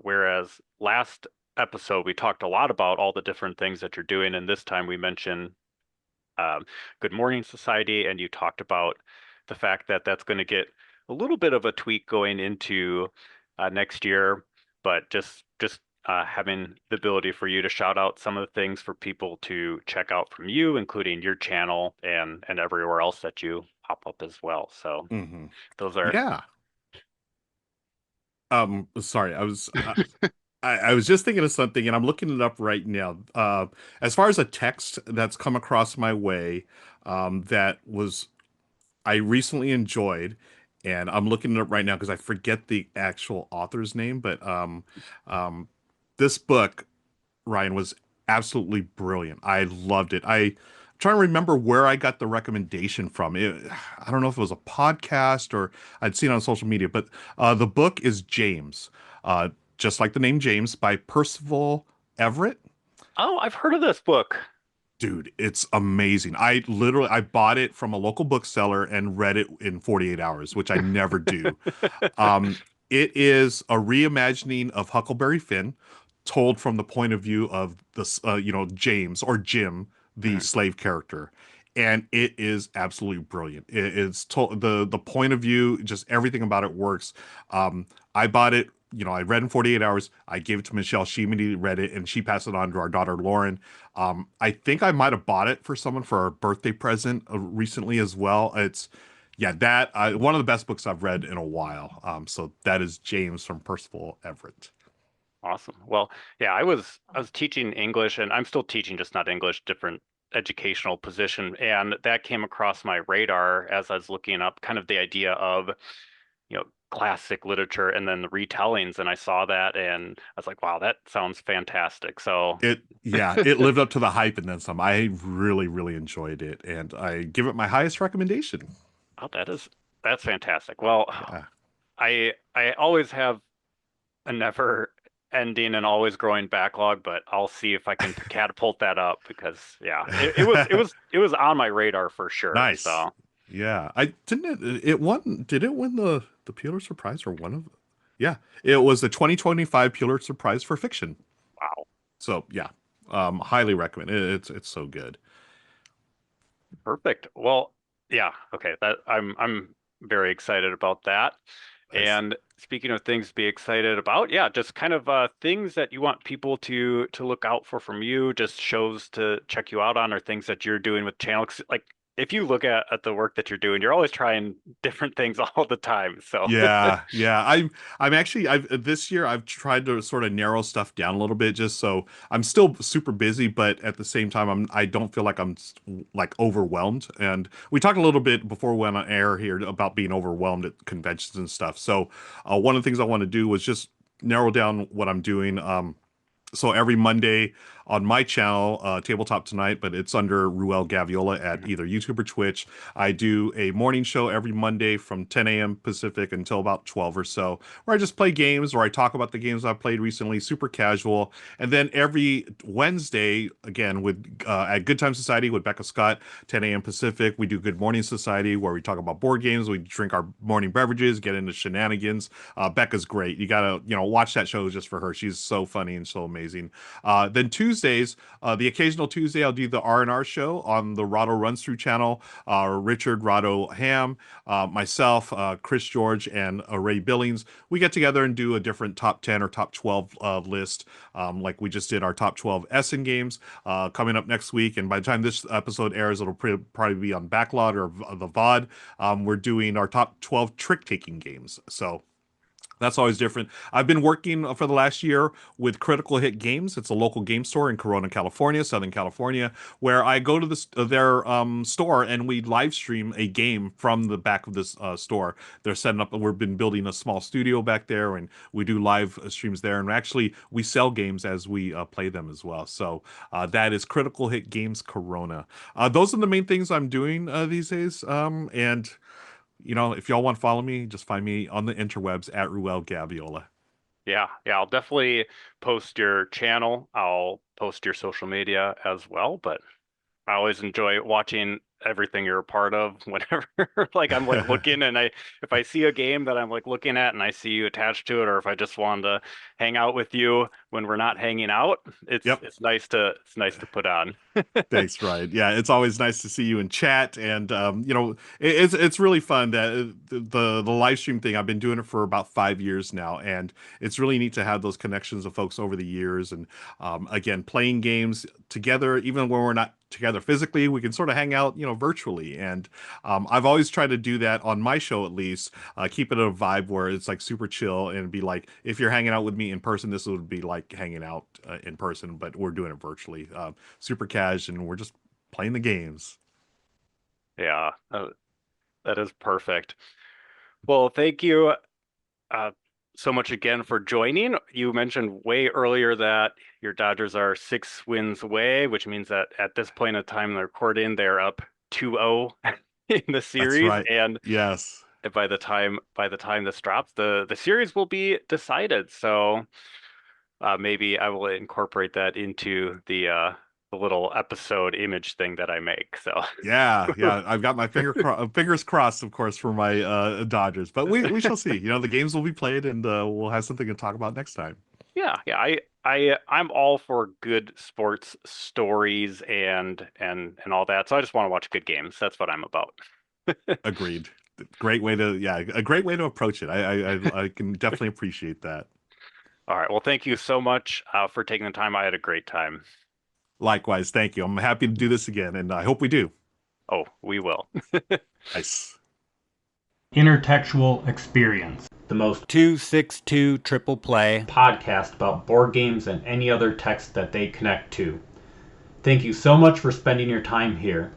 whereas last episode we talked a lot about all the different things that you're doing, and this time we mentioned Good Morning Society, and you talked about the fact that that's going to get a little bit of a tweak going into next year, but just having the ability for you to shout out some of the things for people to check out from you, including your channel and everywhere else that you pop up as well. So Hmm. those are Yeah. Sorry, I was just thinking of something, and I'm looking it up right now. As far as a text that's come across my way, that was I recently enjoyed, and I'm looking it up right now because I forget the actual author's name, but um, this book, Ryan, was absolutely brilliant. I loved it. I'm trying to remember where I got the recommendation from. I don't know if it was a podcast or I'd seen it on social media, but the book is James, uh, just like the name James, by Percival Everett. Oh, I've heard of this book. Dude, it's amazing. I bought it from a local bookseller and read it in 48 hours, which I never do. Um, it is a reimagining of Huckleberry Finn, told from the point of view of James or Jim, the Mhm. slave character, and it is absolutely brilliant. It's told the point of view, just everything about it works. I bought it. I read in 48 hours. I gave it to Michelle. She immediately read it, and she passed it on to our daughter Lauren. I think I might have bought it for someone for a birthday present recently as well. Yeah, that one of the best books I've read in a while. So that is James from Percival Everett. Awesome. Well, yeah, I was teaching English and I'm still teaching, just not English, different educational position. And that came across my radar as I was looking up kind of the idea of, classic literature and then the retellings. And I saw that and I was like, wow, that sounds fantastic. So, Yeah, it lived up to the hype and then some. I really, really enjoyed it, and I give it my highest recommendation. oh, that's fantastic. Well, Yeah. I always have a never ending and always growing backlog, but I'll see if I can catapult that up because yeah, it was on my radar for sure. Nice. So Yeah. I didn't it won did it win the Pulitzer Prize or one of Yeah, it was the 2025 Pulitzer Prize for fiction. wow, So, yeah. Highly recommend. It's so good. perfect. Well, yeah, okay. That I'm very excited about that. Nice. And speaking of things to be excited about, yeah, just kind of things that you want people to look out for from you, just shows to check you out on, or things that you're doing with channel. 'Cause, like if you look at the work that you're doing, you're always trying different things all the time. So Yeah, yeah. I'm actually I've this year I've tried to sort of narrow stuff down a little bit just so I'm still super busy, but at the same time I don't feel like like overwhelmed. And we talked a little bit before we went on air here about being overwhelmed at conventions and stuff. So one of the things I want to do was just narrow down what I'm doing. So every Monday on my channel, Tabletop Tonight, but it's under Ruel Gaviola at Mhm. either YouTube or Twitch. I do a morning show every Monday from 10 a.m. Pacific until about 12 or so, where I just play games or I talk about the games I've played recently, super casual. And then every Wednesday, again, with at Good Time Society with Becca Scott, 10 a.m. Pacific, we do Good Morning Society where we talk about board games, we drink our morning beverages, get into shenanigans. Becca's great. You gotta, watch that show just for her. She's so funny and so amazing. Then Tuesdays, the occasional Tuesday, I'll do the R&R show on the Rahdo Runs Through channel. Richard Rahdo Ham, myself, Chris George, and Ray Billings, we get together and do a different top 10 or top 12 list. Like we just did our top 12 Essen games coming up next week. And by the time this episode airs, it'll probably be on Backlot or the VOD. We're doing our top 12 trick taking games. So that's always different. I've been working for the last year with Critical Hit Games. It's a local game store in Corona, California, Southern California, where I go to their store and we live stream a game from the back of this store. They're setting up, we've been building a small studio back there and we do live streams there. And actually, we sell games as we play them as well. So that is Critical Hit Games Corona. Those are the main things I'm doing these days. And if y'all want to follow me, just find me on the interwebs at Ruel Gaviola. yeah, yeah, I'll definitely post your channel. I'll post your social media as well, but I always enjoy watching everything you're a part of whenever like I'm like looking and I if I see a game that I'm like looking at and I see you attached to it or if I just wanted to hang out with you when we're not hanging out, it's Yep. it's nice to it's nice to put on. Thanks, Ryan. Yeah, it's always nice to see you in chat, and it's really fun that the live stream thing. I've been doing it for about 5 years now, and it's really neat to have those connections of folks over the years. And again, playing games together, even when we're not together physically, we can sort of hang out, virtually. And I've always tried to do that on my show, at least, keep it a vibe where it's like super chill and be like, if you're hanging out with me in person, this would be like hanging out in person, but we're doing it virtually. Super cash, and we're just playing the games. Yeah, that is perfect. Well, thank you uh, so much again for joining. You mentioned way earlier that your Dodgers are 6 wins away, which means that at this point in time in the recording, they're up 2-0 in the That's series. right. And Yes. by the time this drops, the series will be decided. So maybe I will incorporate that into the little episode image thing that I make. So Yeah, yeah. I've got my fingers crossed, of course, for my Dodgers, but we shall see. The games will be played, and we'll have something to talk about next time. yeah, yeah. I'm all for good sports stories and all that. So I just want to watch good games. That's what I'm about. Agreed. Great way to, yeah, a great way to approach it. I can definitely appreciate that. All right. Well, thank you so much for taking the time. I had a great time. Likewise, thank you. I'm happy to do this again, and I hope we do. Oh, we will. Nice. Intertextual Experience, the most 262 triple play podcast about board games and any other text that they connect to. Thank you so much for spending your time here.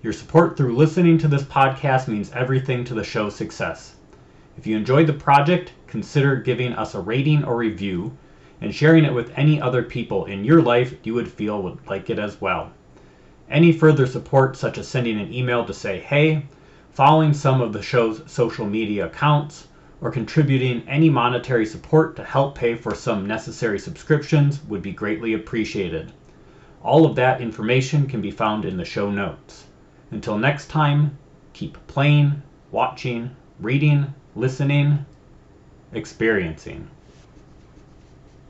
Your support through listening to this podcast means everything to the show's success. If you enjoyed the project, consider giving us a rating or review and sharing it with any other people in your life you would feel would like it as well. Any further support, such as sending an email to say hey, following some of the show's social media accounts, or contributing any monetary support to help pay for some necessary subscriptions would be greatly appreciated. All of that information can be found in the show notes. Until next time, keep playing, watching, reading, listening, experiencing.